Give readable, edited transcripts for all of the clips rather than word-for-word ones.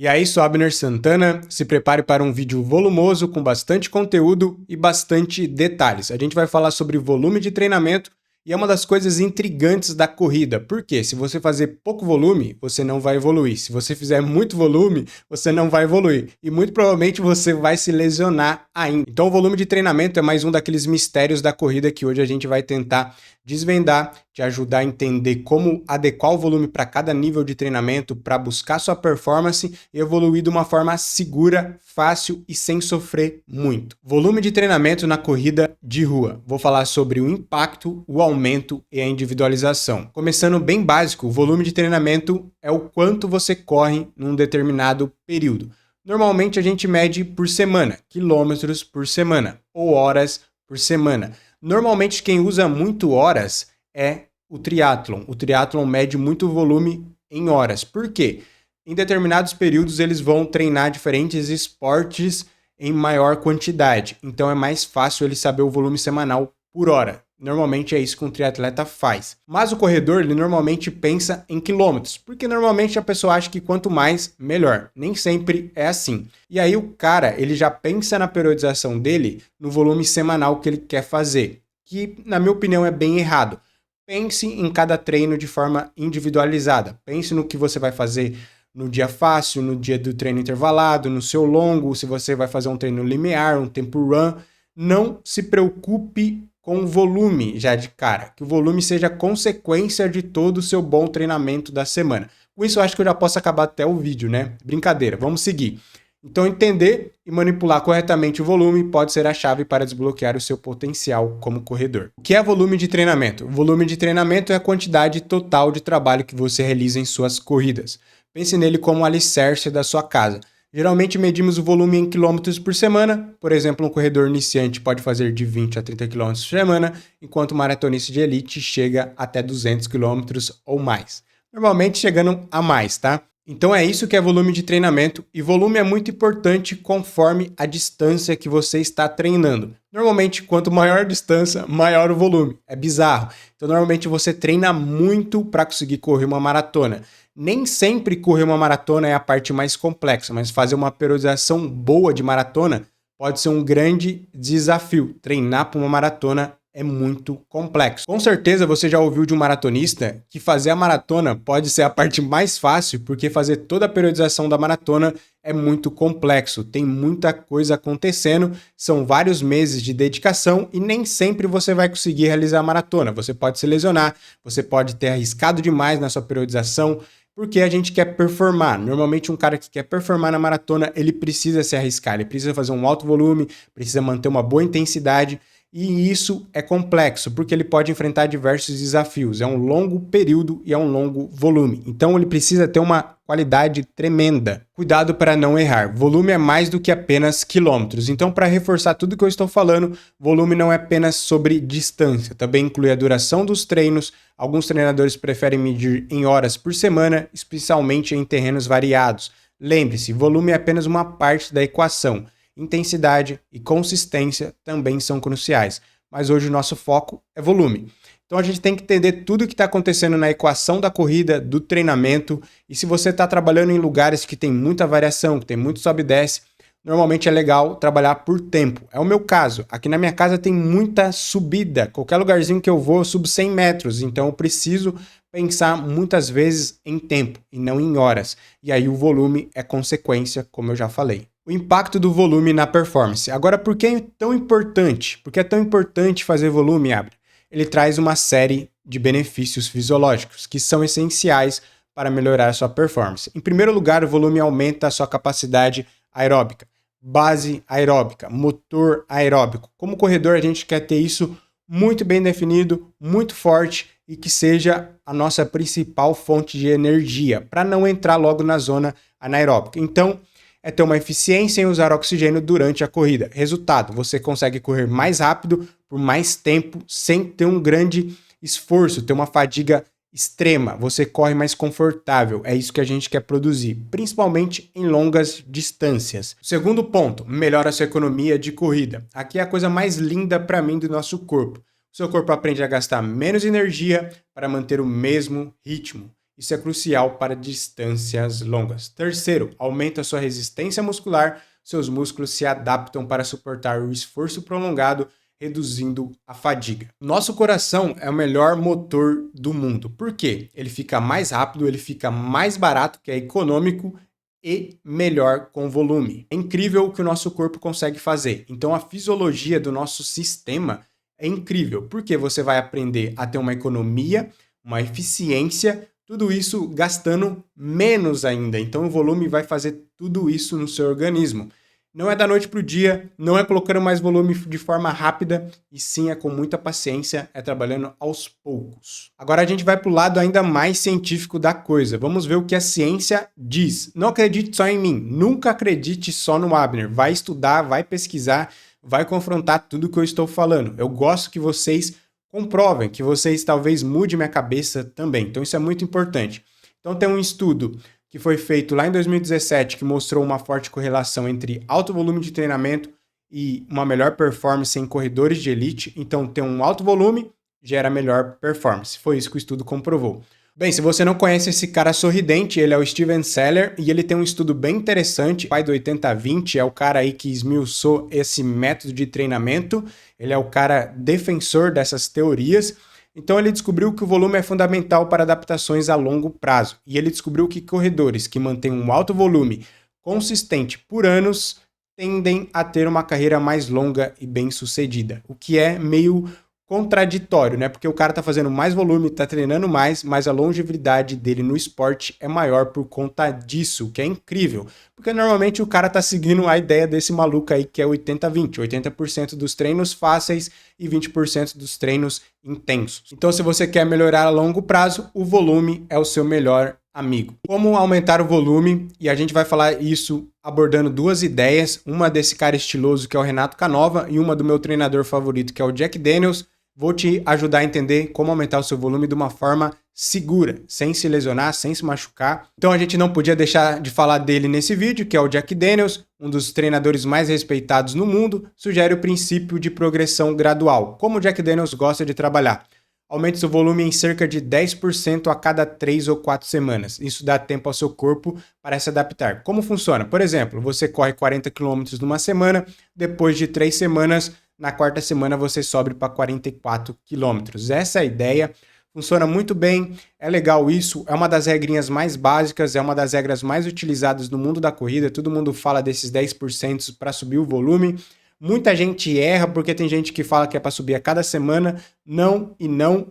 E aí, sou Abner Santana, se prepare para um vídeo volumoso com bastante conteúdo e bastante detalhes. A gente vai falar sobre volume de treinamento e é uma das coisas intrigantes da corrida. Por quê? Se você fazer pouco volume, você não vai evoluir. Se você fizer muito volume, você não vai evoluir. E muito provavelmente você vai se lesionar ainda. Então o volume de treinamento é mais um daqueles mistérios da corrida que hoje a gente vai tentar desvendar, te ajudar a entender como adequar o volume para cada nível de treinamento para buscar sua performance e evoluir de uma forma segura, fácil e sem sofrer muito. Volume de treinamento na corrida de rua. Vou falar sobre o impacto, o aumento e a individualização. Começando bem básico, o volume de treinamento é o quanto você corre num determinado período. Normalmente a gente mede por semana, quilômetros por semana ou horas por semana. Normalmente quem usa muito horas é o triatlon. O triatlon mede muito volume em horas. Por quê? Em determinados períodos eles vão treinar diferentes esportes em maior quantidade. Então é mais fácil ele saber o volume semanal por hora. Normalmente é isso que um triatleta faz. Mas o corredor, ele normalmente pensa em quilômetros, porque normalmente a pessoa acha que quanto mais, melhor. Nem sempre é assim. E aí o cara, ele já pensa na periodização dele no volume semanal que ele quer fazer, que na minha opinião é bem errado. Pense em cada treino de forma individualizada. Pense no que você vai fazer no dia fácil, no dia do treino intervalado, no seu longo, se você vai fazer um treino limiar, um tempo run. Não se preocupe com o volume já de cara, que o volume seja consequência de todo o seu bom treinamento da semana. Com isso eu acho que eu já posso acabar até o vídeo, né? Brincadeira, vamos seguir. Então entender e manipular corretamente o volume pode ser a chave para desbloquear o seu potencial como corredor. O que é volume de treinamento? O volume de treinamento é a quantidade total de trabalho que você realiza em suas corridas. Pense nele como o alicerce da sua casa. Geralmente medimos o volume em quilômetros por semana, por exemplo, um corredor iniciante pode fazer de 20 a 30 quilômetros por semana, enquanto um maratonista de elite chega até 200 quilômetros ou mais. Normalmente chegando a mais, tá? Então é isso que é volume de treinamento, e volume é muito importante conforme a distância que você está treinando. Normalmente, quanto maior a distância, maior o volume. É bizarro. Então normalmente você treina muito para conseguir correr uma maratona. Nem sempre correr uma maratona é a parte mais complexa, mas fazer uma periodização boa de maratona pode ser um grande desafio. Treinar para uma maratona é muito complexo. Com certeza você já ouviu de um maratonista que fazer a maratona pode ser a parte mais fácil, porque fazer toda a periodização da maratona é muito complexo. Tem muita coisa acontecendo, são vários meses de dedicação e nem sempre você vai conseguir realizar a maratona. Você pode se lesionar, você pode ter arriscado demais na sua periodização, porque a gente quer performar. Normalmente um cara que quer performar na maratona, ele precisa se arriscar, ele precisa fazer um alto volume, precisa manter uma boa intensidade, e isso é complexo, porque ele pode enfrentar diversos desafios. É um longo período e é um longo volume. Então ele precisa ter uma qualidade tremenda. Cuidado para não errar. Volume é mais do que apenas quilômetros. Então, para reforçar tudo que eu estou falando, volume não é apenas sobre distância. Também inclui a duração dos treinos. Alguns treinadores preferem medir em horas por semana, especialmente em terrenos variados. Lembre-se, volume é apenas uma parte da equação. Intensidade e consistência também são cruciais, mas hoje o nosso foco é volume. Então a gente tem que entender tudo o que está acontecendo na equação da corrida, do treinamento, e se você está trabalhando em lugares que tem muita variação, que tem muito sobe e desce, normalmente é legal trabalhar por tempo. É o meu caso. Aqui na minha casa tem muita subida. Qualquer lugarzinho que eu vou, eu subo 100 metros. Então eu preciso pensar muitas vezes em tempo e não em horas. E aí o volume é consequência, como eu já falei. O impacto do volume na performance. Agora, por que é tão importante? Por que é tão importante fazer volume, Abner? Ele traz uma série de benefícios fisiológicos que são essenciais para melhorar a sua performance. Em primeiro lugar, o volume aumenta a sua capacidade aeróbica, base aeróbica, motor aeróbico. Como corredor, a gente quer ter isso muito bem definido, muito forte e que seja a nossa principal fonte de energia, para não entrar logo na zona anaeróbica. Então, é ter uma eficiência em usar oxigênio durante a corrida. Resultado, você consegue correr mais rápido por mais tempo sem ter um grande esforço, ter uma fadiga extrema. Você corre mais confortável. É isso que a gente quer produzir, principalmente em longas distâncias. Segundo ponto, melhora a sua economia de corrida. Aqui é a coisa mais linda para mim do nosso corpo. O seu corpo aprende a gastar menos energia para manter o mesmo ritmo. Isso é crucial para distâncias longas. Terceiro, aumenta a sua resistência muscular. Seus músculos se adaptam para suportar o esforço prolongado, reduzindo a fadiga. Nosso coração é o melhor motor do mundo. Por quê? Ele fica mais rápido, ele fica mais barato, que é econômico, e melhor com volume. É incrível o que o nosso corpo consegue fazer. Então a fisiologia do nosso sistema é incrível, porque você vai aprender a ter uma economia, uma eficiência, tudo isso gastando menos ainda. Então o volume vai fazer tudo isso no seu organismo. Não é da noite para o dia, não é colocando mais volume de forma rápida, e sim é com muita paciência, é trabalhando aos poucos. Agora a gente vai para o lado ainda mais científico da coisa. Vamos ver o que a ciência diz. Não acredite só em mim, nunca acredite só no Abner. Vai estudar, vai pesquisar, vai confrontar tudo que eu estou falando. Eu gosto que vocês comprovem, que vocês talvez mudem minha cabeça também. Então isso é muito importante. Então tem um estudo que foi feito lá em 2017, que mostrou uma forte correlação entre alto volume de treinamento e uma melhor performance em corredores de elite. Então, ter um alto volume gera melhor performance. Foi isso que o estudo comprovou. Bem, se você não conhece esse cara sorridente, ele é o Steven Seller e ele tem um estudo bem interessante. O pai do 80-20 é o cara aí que esmiuçou esse método de treinamento. Ele é o cara defensor dessas teorias. Então ele descobriu que o volume é fundamental para adaptações a longo prazo. E ele descobriu que corredores que mantêm um alto volume consistente por anos tendem a ter uma carreira mais longa e bem-sucedida. O que é meio contraditório, né? Porque o cara tá fazendo mais volume, tá treinando mais, mas a longevidade dele no esporte é maior por conta disso, o que é incrível. Porque normalmente o cara tá seguindo a ideia desse maluco aí que é 80-20, 80% dos treinos fáceis e 20% dos treinos intensos. Então, se você quer melhorar a longo prazo, o volume é o seu melhor amigo. Como aumentar o volume? E a gente vai falar isso abordando duas ideias, uma desse cara estiloso que é o Renato Canova e uma do meu treinador favorito que é o Jack Daniels. Vou te ajudar a entender como aumentar o seu volume de uma forma segura, sem se lesionar, sem se machucar. Então a gente não podia deixar de falar dele nesse vídeo, que é o Jack Daniels, um dos treinadores mais respeitados no mundo, sugere o princípio de progressão gradual, como o Jack Daniels gosta de trabalhar. Aumente seu volume em cerca de 10% a cada 3 ou 4 semanas. Isso dá tempo ao seu corpo para se adaptar. Como funciona? Por exemplo, você corre 40 km numa semana, depois de 3 semanas, na quarta semana você sobe para 44 km. Essa é a ideia. Funciona muito bem, é legal isso, é uma das regrinhas mais básicas, é uma das regras mais utilizadas no mundo da corrida, todo mundo fala desses 10% para subir o volume. Muita gente erra porque tem gente que fala que é para subir a cada semana, não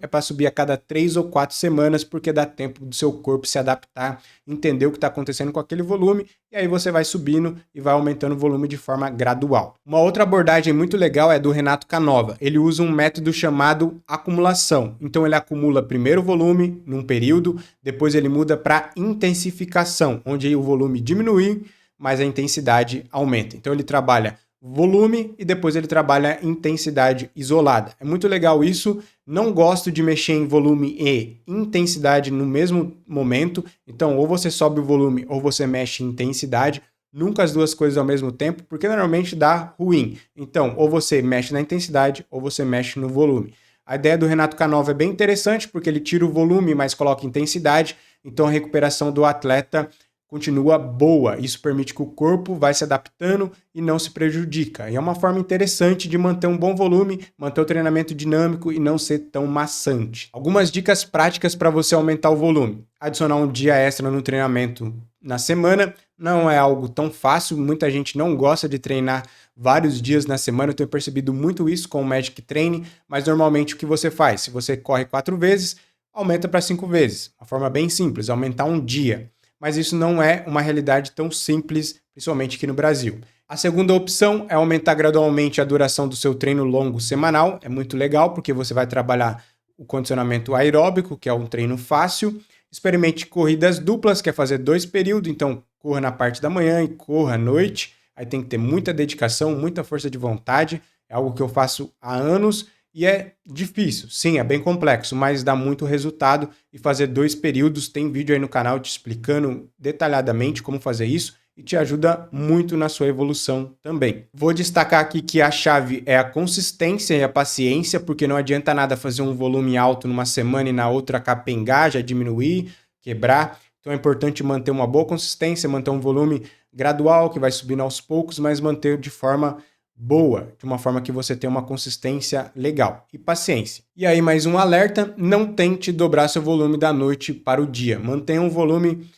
é para subir a cada 3 ou 4 semanas, porque dá tempo do seu corpo se adaptar, entender o que está acontecendo com aquele volume, e aí você vai subindo e vai aumentando o volume de forma gradual. Uma outra abordagem muito legal é do Renato Canova. Ele usa um método chamado acumulação. Então ele acumula primeiro o volume num período, depois ele muda para intensificação, onde o volume diminui, mas a intensidade aumenta. Então ele trabalha volume e depois ele trabalha intensidade isolada. É muito legal isso, não gosto de mexer em volume e intensidade no mesmo momento, então ou você sobe o volume ou você mexe em intensidade, nunca as duas coisas ao mesmo tempo, porque normalmente dá ruim. Então ou você mexe na intensidade ou você mexe no volume. A ideia do Renato Canova é bem interessante porque ele tira o volume, mas coloca intensidade, então a recuperação do atleta continua boa. Isso permite que o corpo vai se adaptando e não se prejudica. E é uma forma interessante de manter um bom volume, manter o treinamento dinâmico e não ser tão maçante. Algumas dicas práticas para você aumentar o volume. Adicionar um dia extra no treinamento na semana não é algo tão fácil. Muita gente não gosta de treinar vários dias na semana. Eu tenho percebido muito isso com o Magic Training, mas normalmente o que você faz? Se você corre 4 vezes, aumenta para 5 vezes. Uma forma bem simples, aumentar um dia. Mas isso não é uma realidade tão simples, principalmente aqui no Brasil. A segunda opção é aumentar gradualmente a duração do seu treino longo semanal. É muito legal porque você vai trabalhar o condicionamento aeróbico, que é um treino fácil. Experimente corridas duplas, que é fazer 2 períodos, então corra na parte da manhã e corra à noite. Aí tem que ter muita dedicação, muita força de vontade. É algo que eu faço há anos. E é difícil, sim, é bem complexo, mas dá muito resultado e fazer 2 períodos, tem vídeo aí no canal te explicando detalhadamente como fazer isso e te ajuda muito na sua evolução também. Vou destacar aqui que a chave é a consistência e a paciência, porque não adianta nada fazer um volume alto numa semana e na outra capengar, já diminuir, quebrar. Então é importante manter uma boa consistência, manter um volume gradual que vai subindo aos poucos, mas manter de forma boa, de uma forma que você tenha uma consistência legal e paciência. E aí mais um alerta, não tente dobrar seu volume da noite para o dia. Mantenha um volume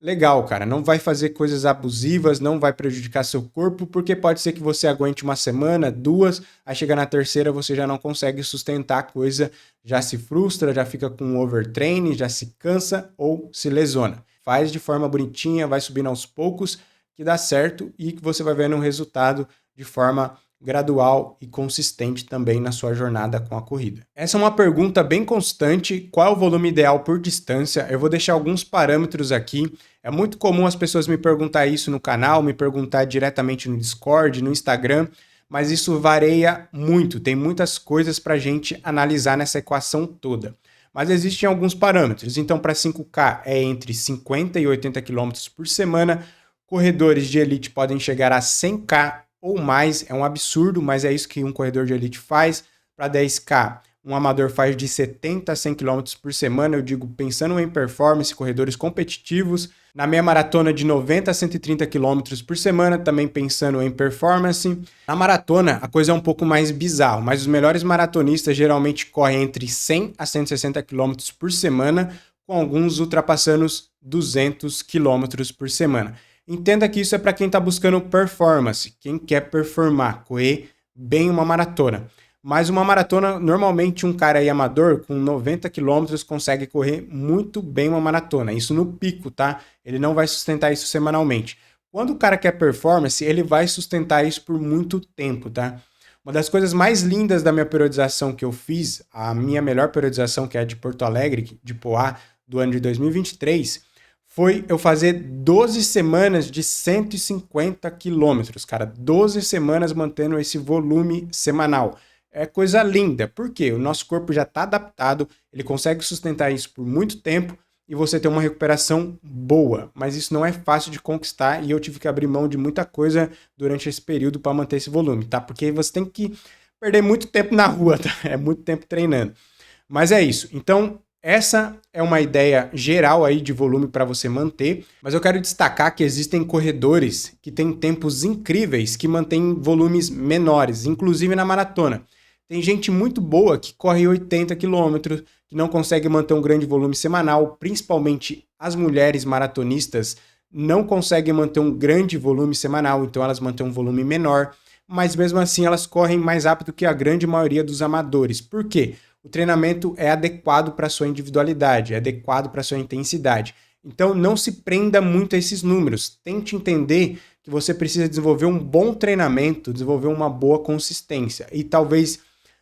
legal, cara. Não vai fazer coisas abusivas, não vai prejudicar seu corpo, porque pode ser que você aguente uma semana, duas, aí chega na terceira você já não consegue sustentar a coisa, já se frustra, já fica com overtraining, já se cansa ou se lesiona. Faz de forma bonitinha, vai subindo aos poucos, que dá certo e que você vai vendo um resultado de forma gradual e consistente também na sua jornada com a corrida. Essa é uma pergunta bem constante, qual é o volume ideal por distância? Eu vou deixar alguns parâmetros aqui. É muito comum as pessoas me perguntar isso no canal, me perguntar diretamente no Discord, no Instagram, mas isso varia muito, tem muitas coisas para a gente analisar nessa equação toda. Mas existem alguns parâmetros, então para 5K é entre 50 e 80 km por semana, corredores de elite podem chegar a 100K ou mais, é um absurdo, mas é isso que um corredor de elite faz. Para 10K, um amador faz de 70 a 100 km por semana, eu digo pensando em performance, corredores competitivos. Na meia maratona de 90 a 130 km por semana, também pensando em performance. Na maratona, a coisa é um pouco mais bizarra, mas os melhores maratonistas geralmente correm entre 100 a 160 km por semana, com alguns ultrapassando os 200 km por semana. Entenda que isso é para quem está buscando performance, quem quer performar, correr bem uma maratona. Mas uma maratona, normalmente um cara aí amador com 90 km consegue correr muito bem uma maratona. Isso no pico, tá? Ele não vai sustentar isso semanalmente. Quando o cara quer performance, ele vai sustentar isso por muito tempo, tá? Uma das coisas mais lindas da minha periodização que eu fiz, a minha melhor periodização, que é a de Porto Alegre, de Poá, do ano de 2023, foi eu fazer 12 semanas de 150 quilômetros, cara. 12 semanas mantendo esse volume semanal. É coisa linda, porque o nosso corpo já está adaptado, ele consegue sustentar isso por muito tempo e você tem uma recuperação boa. Mas isso não é fácil de conquistar e eu tive que abrir mão de muita coisa durante esse período para manter esse volume, tá? Porque você tem que perder muito tempo na rua, tá? É muito tempo treinando. Mas é isso. Então, essa é uma ideia geral aí de volume para você manter, mas eu quero destacar que existem corredores que têm tempos incríveis que mantêm volumes menores, inclusive na maratona. Tem gente muito boa que corre 80 quilômetros, que não consegue manter um grande volume semanal, principalmente as mulheres maratonistas não conseguem manter um grande volume semanal, então elas mantêm um volume menor, mas mesmo assim elas correm mais rápido que a grande maioria dos amadores. Por quê? O treinamento é adequado para a sua individualidade, é adequado para a sua intensidade. Então não se prenda muito a esses números. Tente entender que você precisa desenvolver um bom treinamento, desenvolver uma boa consistência. E talvez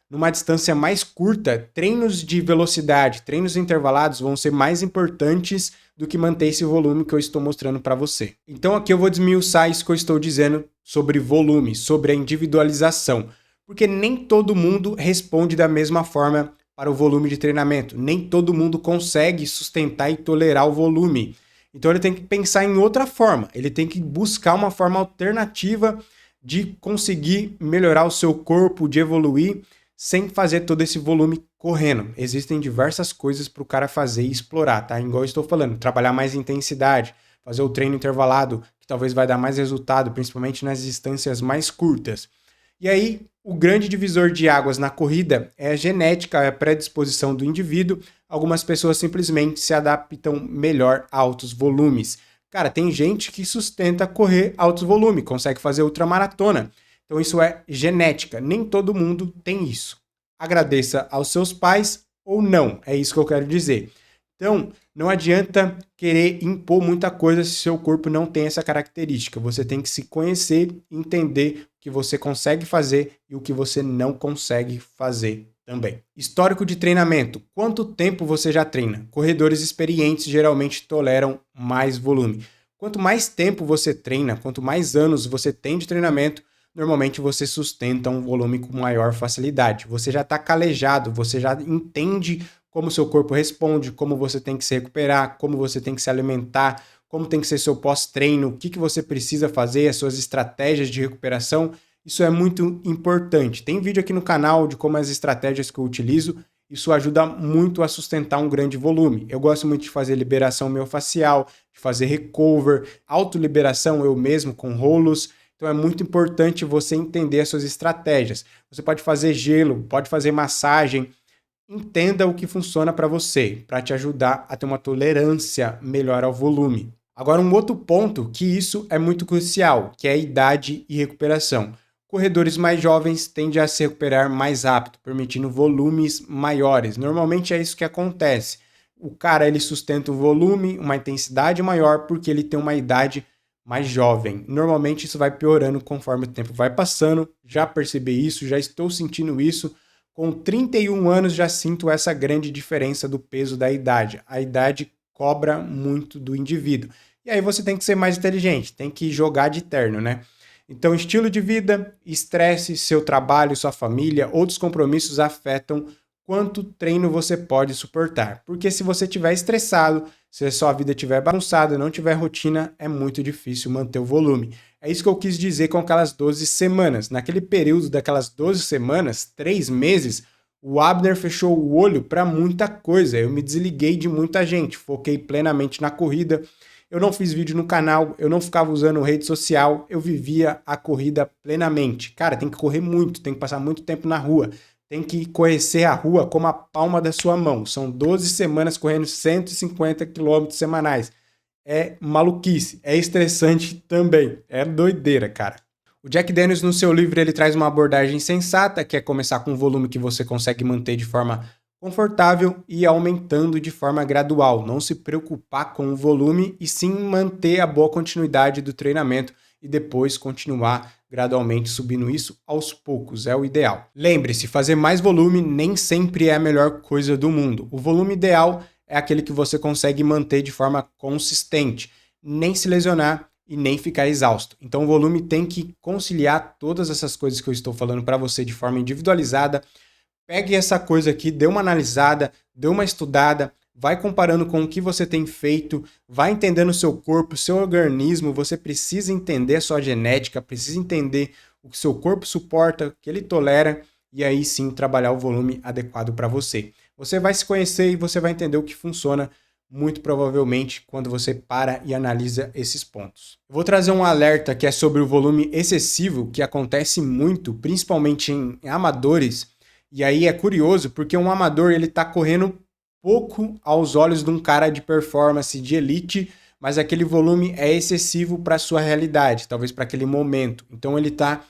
numa distância mais curta, treinos de velocidade, treinos intervalados vão ser mais importantes do que manter esse volume que eu estou mostrando para você. Então aqui eu vou desmiuçar isso que eu estou dizendo sobre volume, sobre a individualização. Porque nem todo mundo responde da mesma forma para o volume de treinamento. Nem todo mundo consegue sustentar e tolerar o volume. Então ele tem que pensar em outra forma. Ele tem que buscar uma forma alternativa de conseguir melhorar o seu corpo, de evoluir, sem fazer todo esse volume correndo. Existem diversas coisas para o cara fazer e explorar, tá? Igual eu estou falando, trabalhar mais intensidade, fazer o treino intervalado, que talvez vai dar mais resultado, principalmente nas distâncias mais curtas. E aí, o grande divisor de águas na corrida é a genética, é a predisposição do indivíduo. Algumas pessoas simplesmente se adaptam melhor a altos volumes. Cara, tem gente que sustenta correr altos volumes, consegue fazer ultramaratona. Então isso é genética, nem todo mundo tem isso. Agradeça aos seus pais ou não, é isso que eu quero dizer. Então, não adianta querer impor muita coisa se seu corpo não tem essa característica. Você tem que se conhecer e entender o que você consegue fazer e o que você não consegue fazer também. Histórico de treinamento. Quanto tempo você já treina? Corredores experientes geralmente toleram mais volume. Quanto mais tempo você treina, quanto mais anos você tem de treinamento, normalmente você sustenta um volume com maior facilidade. Você já está calejado, você já entende como o seu corpo responde, como você tem que se recuperar, como você tem que se alimentar, como tem que ser seu pós-treino, o que você precisa fazer, as suas estratégias de recuperação. Isso é muito importante. Tem vídeo aqui no canal de como as estratégias que eu utilizo Isso ajuda muito a sustentar um grande volume. Eu gosto muito de fazer liberação miofascial, de fazer recover, autoliberação eu mesmo com rolos. Então é muito importante você entender as suas estratégias. Você pode fazer gelo, pode fazer massagem. Entenda o que funciona para você, para te ajudar a ter uma tolerância melhor ao volume. Agora, um outro ponto que isso é muito crucial, que é a idade e recuperação. Corredores mais jovens tendem a se recuperar mais rápido, permitindo volumes maiores. Normalmente é isso que acontece. O cara ele sustenta um volume, uma intensidade maior porque ele tem uma idade mais jovem. Normalmente isso vai piorando conforme o tempo vai passando. Já percebi isso, já estou sentindo isso. Com 31 anos já sinto essa grande diferença do peso da idade. A idade cobra muito do indivíduo. E aí você tem que ser mais inteligente, tem que jogar de terno, né? Então, estilo de vida, estresse, seu trabalho, sua família, outros compromissos afetam quanto treino você pode suportar. Porque se você estiver estressado, se a sua vida estiver bagunçada, não tiver rotina, é muito difícil manter o volume. É isso que eu quis dizer com aquelas 12 semanas. Naquele período daquelas 12 semanas, 3 meses, o Abner fechou o olho para muita coisa. Eu me desliguei de muita gente, foquei plenamente na corrida. Eu não fiz vídeo no canal, eu não ficava usando rede social, eu vivia a corrida plenamente. Cara, tem que correr muito, tem que passar muito tempo na rua, tem que conhecer a rua como a palma da sua mão. São 12 semanas correndo 150 quilômetros semanais. É maluquice, é estressante também, é doideira, cara. O Jack Daniels, no seu livro, ele traz uma abordagem sensata, que é começar com um volume que você consegue manter de forma confortável e aumentando de forma gradual. Não se preocupar com o volume e sim manter a boa continuidade do treinamento e depois continuar gradualmente subindo isso aos poucos, é o ideal. Lembre-se, fazer mais volume nem sempre é a melhor coisa do mundo. O volume ideal é aquele que você consegue manter de forma consistente, nem se lesionar e nem ficar exausto. Então o volume tem que conciliar todas essas coisas que eu estou falando para você de forma individualizada. Pegue essa coisa aqui, dê uma analisada, dê uma estudada, vai comparando com o que você tem feito, vai entendendo o seu corpo, o seu organismo, você precisa entender a sua genética, precisa entender o que seu corpo suporta, o que ele tolera, e aí sim trabalhar o volume adequado para você. Você vai se conhecer e você vai entender o que funciona, muito provavelmente, quando você para e analisa esses pontos. Eu vou trazer um alerta que é sobre o volume excessivo, que acontece muito, principalmente em amadores. E aí é curioso, porque um amador ele tá correndo pouco aos olhos de um cara de performance, de elite, mas aquele volume é excessivo para a sua realidade, talvez para aquele momento. Então ele tá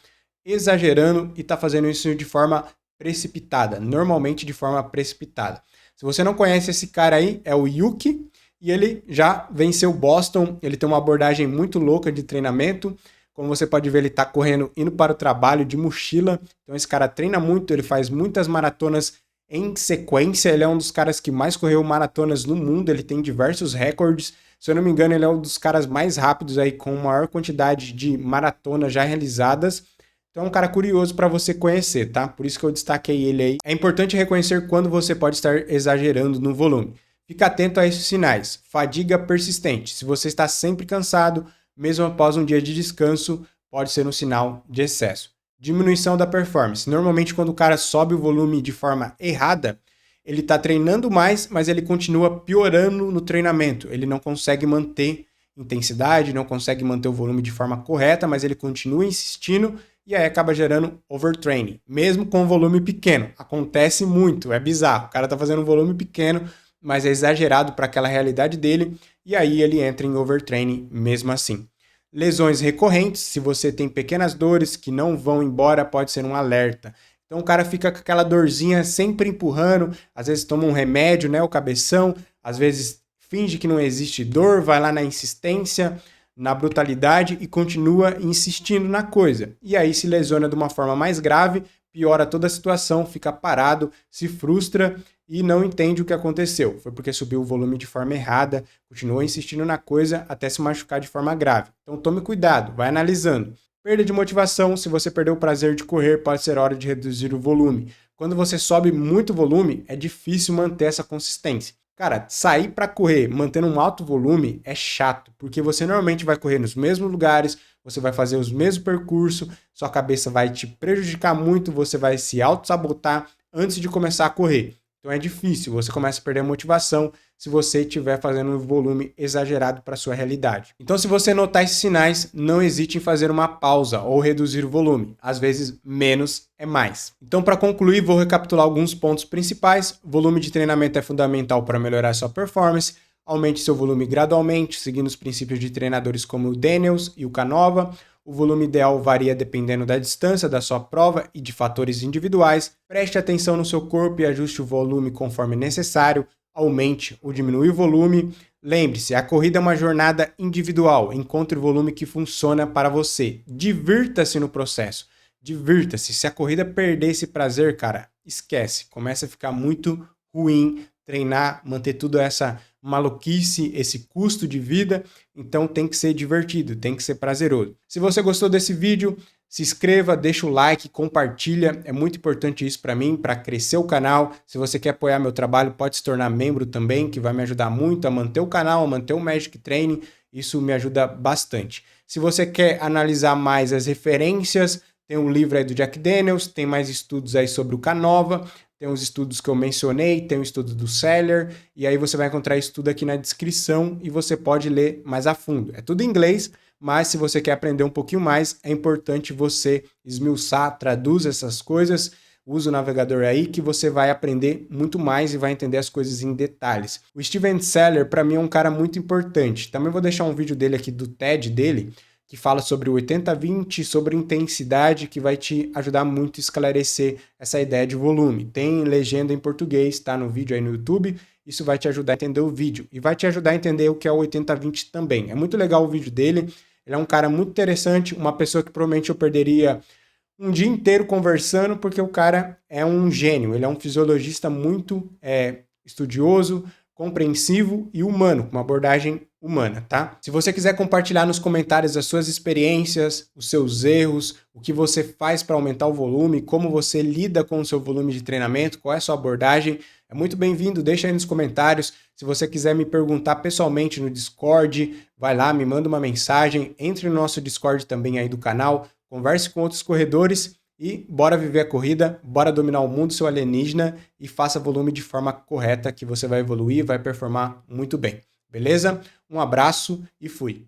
exagerando e tá fazendo isso de forma precipitada, normalmente de forma precipitada. Se você não conhece esse cara aí, é o Yuki, e ele já venceu Boston, ele tem uma abordagem muito louca de treinamento. Como você pode ver, ele está correndo, indo para o trabalho de mochila. Então esse cara treina muito, ele faz muitas maratonas em sequência. Ele é um dos caras que mais correu maratonas no mundo, ele tem diversos recordes. Se eu não me engano, ele é um dos caras mais rápidos aí, com maior quantidade de maratonas já realizadas. Então é um cara curioso para você conhecer, tá? Por isso que eu destaquei ele aí. É importante reconhecer quando você pode estar exagerando no volume. Fica atento a esses sinais. Fadiga persistente. Se você está sempre cansado, mesmo após um dia de descanso, pode ser um sinal de excesso. Diminuição da performance. Normalmente quando o cara sobe o volume de forma errada, ele está treinando mais, mas ele continua piorando no treinamento. Ele não consegue manter intensidade, não consegue manter o volume de forma correta, mas ele continua insistindo e aí acaba gerando overtraining, mesmo com volume pequeno. Acontece muito, é bizarro. O cara tá fazendo um volume pequeno, mas é exagerado para aquela realidade dele, e aí ele entra em overtraining mesmo assim. Lesões recorrentes, se você tem pequenas dores que não vão embora, pode ser um alerta. Então o cara fica com aquela dorzinha sempre empurrando, às vezes toma um remédio, né, o cabeção, às vezes finge que não existe dor, vai lá na insistência, na brutalidade e continua insistindo na coisa. E aí se lesiona de uma forma mais grave, piora toda a situação, fica parado, se frustra e não entende o que aconteceu. Foi porque subiu o volume de forma errada, continuou insistindo na coisa até se machucar de forma grave. Então tome cuidado, vai analisando. Perda de motivação, se você perdeu o prazer de correr, pode ser hora de reduzir o volume. Quando você sobe muito volume, é difícil manter essa consistência. Cara, sair para correr mantendo um alto volume é chato, porque você normalmente vai correr nos mesmos lugares, você vai fazer os mesmos percursos, sua cabeça vai te prejudicar muito, você vai se auto-sabotar antes de começar a correr. Então é difícil, você começa a perder a motivação se você estiver fazendo um volume exagerado para a sua realidade. Então, se você notar esses sinais, não hesite em fazer uma pausa ou reduzir o volume. Às vezes, menos é mais. Então, para concluir, vou recapitular alguns pontos principais. Volume de treinamento é fundamental para melhorar sua performance. Aumente seu volume gradualmente, seguindo os princípios de treinadores como o Daniels e o Canova. O volume ideal varia dependendo da distância da sua prova e de fatores individuais. Preste atenção no seu corpo e ajuste o volume conforme necessário. Aumente ou diminui o volume. Lembre-se, a corrida é uma jornada individual. Encontre o volume que funciona para você. Divirta-se no processo. Divirta-se. Se a corrida perder esse prazer, cara, esquece. Começa a ficar muito ruim treinar, manter tudo essa maluquice, esse custo de vida. Então tem que ser divertido, tem que ser prazeroso. Se você gostou desse vídeo, se inscreva, deixa o like, compartilha. É muito importante isso para mim, para crescer o canal. Se você quer apoiar meu trabalho, pode se tornar membro também, que vai me ajudar muito a manter o canal, a manter o Magic Training. Isso me ajuda bastante. Se você quer analisar mais as referências, tem um livro aí do Jack Daniels, tem mais estudos aí sobre o Canova, tem os estudos que eu mencionei, tem o estudo do Seller, e aí você vai encontrar isso tudo aqui na descrição e você pode ler mais a fundo. É tudo em inglês, mas se você quer aprender um pouquinho mais, é importante você esmiuçar, traduz essas coisas, usa o navegador aí que você vai aprender muito mais e vai entender as coisas em detalhes. O Steven Seller, para mim, é um cara muito importante. Também vou deixar um vídeo dele aqui do TED dele, que fala sobre o 80-20, sobre intensidade, que vai te ajudar muito a esclarecer essa ideia de volume. Tem legenda em português, tá no vídeo aí no YouTube, isso vai te ajudar a entender o vídeo. E vai te ajudar a entender o que é o 80-20 também. É muito legal o vídeo dele, ele é um cara muito interessante, uma pessoa que provavelmente eu perderia um dia inteiro conversando, porque o cara é um gênio, ele é um fisiologista muito estudioso, compreensivo e humano, com uma abordagem humana, tá? Se você quiser compartilhar nos comentários as suas experiências, os seus erros, o que você faz para aumentar o volume, como você lida com o seu volume de treinamento, qual é a sua abordagem, é muito bem-vindo, deixa aí nos comentários. Se você quiser me perguntar pessoalmente no Discord, vai lá, me manda uma mensagem, entre no nosso Discord também aí do canal, converse com outros corredores e bora viver a corrida, bora dominar o mundo, seu alienígena, e faça volume de forma correta que você vai evoluir, vai performar muito bem. Beleza? Um abraço e fui!